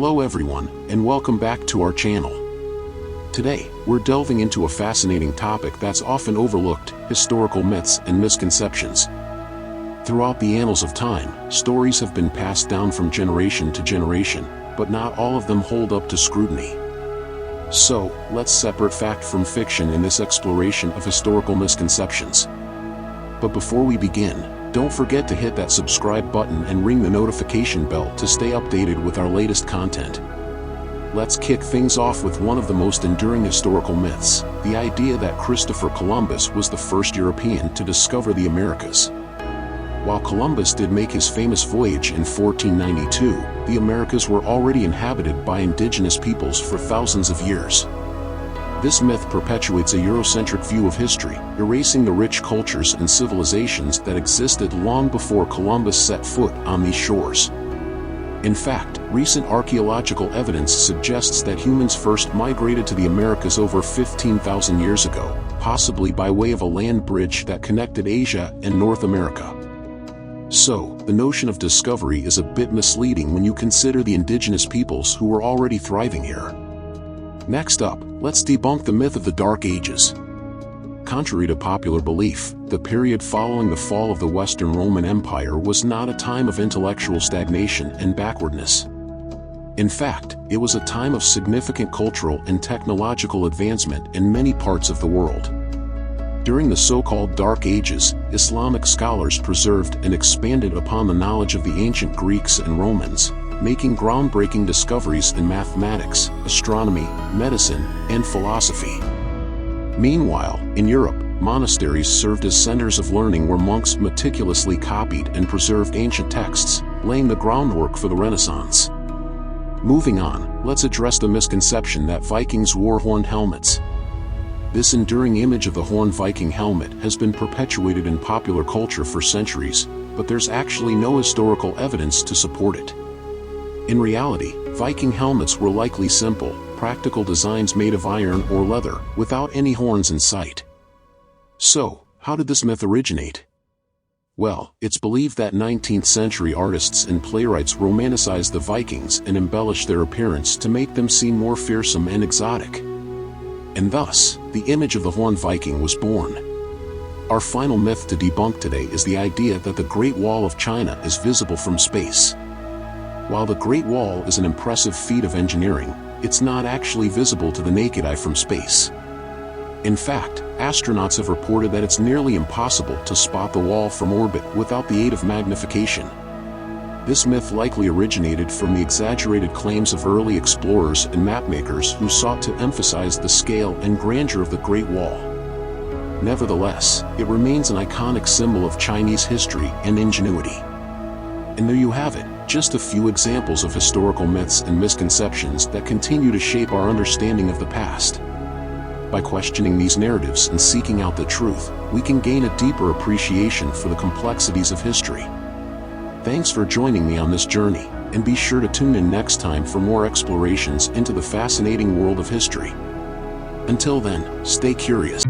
Hello everyone, and welcome back to our channel. Today, we're delving into a fascinating topic that's often overlooked: historical myths and misconceptions. Throughout the annals of time, stories have been passed down from generation to generation, but not all of them hold up to scrutiny. So, let's separate fact from fiction in this exploration of historical misconceptions. But before we begin, don't forget to hit that subscribe button and ring the notification bell to stay updated with our latest content. Let's kick things off with one of the most enduring historical myths: the idea that Christopher Columbus was the first European to discover the Americas. While Columbus did make his famous voyage in 1492, the Americas were already inhabited by indigenous peoples for thousands of years. This myth perpetuates a Eurocentric view of history, erasing the rich cultures and civilizations that existed long before Columbus set foot on these shores. In fact, recent archaeological evidence suggests that humans first migrated to the Americas over 15,000 years ago, possibly by way of a land bridge that connected Asia and North America. So, the notion of discovery is a bit misleading when you consider the indigenous peoples who were already thriving here. Next up, let's debunk the myth of the Dark Ages. Contrary to popular belief, the period following the fall of the Western Roman Empire was not a time of intellectual stagnation and backwardness. In fact, it was a time of significant cultural and technological advancement in many parts of the world. During the so-called Dark Ages, Islamic scholars preserved and expanded upon the knowledge of the ancient Greeks and Romans, making groundbreaking discoveries in mathematics, astronomy, medicine, and philosophy. Meanwhile, in Europe, monasteries served as centers of learning where monks meticulously copied and preserved ancient texts, laying the groundwork for the Renaissance. Moving on, let's address the misconception that Vikings wore horned helmets. This enduring image of the Horn Viking helmet has been perpetuated in popular culture for centuries, but there's actually no historical evidence to support it. In reality, Viking helmets were likely simple, practical designs made of iron or leather, without any horns in sight. So, how did this myth originate? Well, it's believed that 19th century artists and playwrights romanticized the Vikings and embellished their appearance to make them seem more fearsome and exotic. And thus, the image of the Horn Viking was born. Our final myth to debunk today is the idea that the Great Wall of China is visible from space. While the Great Wall is an impressive feat of engineering, it's not actually visible to the naked eye from space. In fact, astronauts have reported that it's nearly impossible to spot the wall from orbit without the aid of magnification. This myth likely originated from the exaggerated claims of early explorers and mapmakers who sought to emphasize the scale and grandeur of the Great Wall. Nevertheless, it remains an iconic symbol of Chinese history and ingenuity. And there you have it, just a few examples of historical myths and misconceptions that continue to shape our understanding of the past. By questioning these narratives and seeking out the truth, we can gain a deeper appreciation for the complexities of history. Thanks for joining me on this journey, and be sure to tune in next time for more explorations into the fascinating world of history. Until then, stay curious.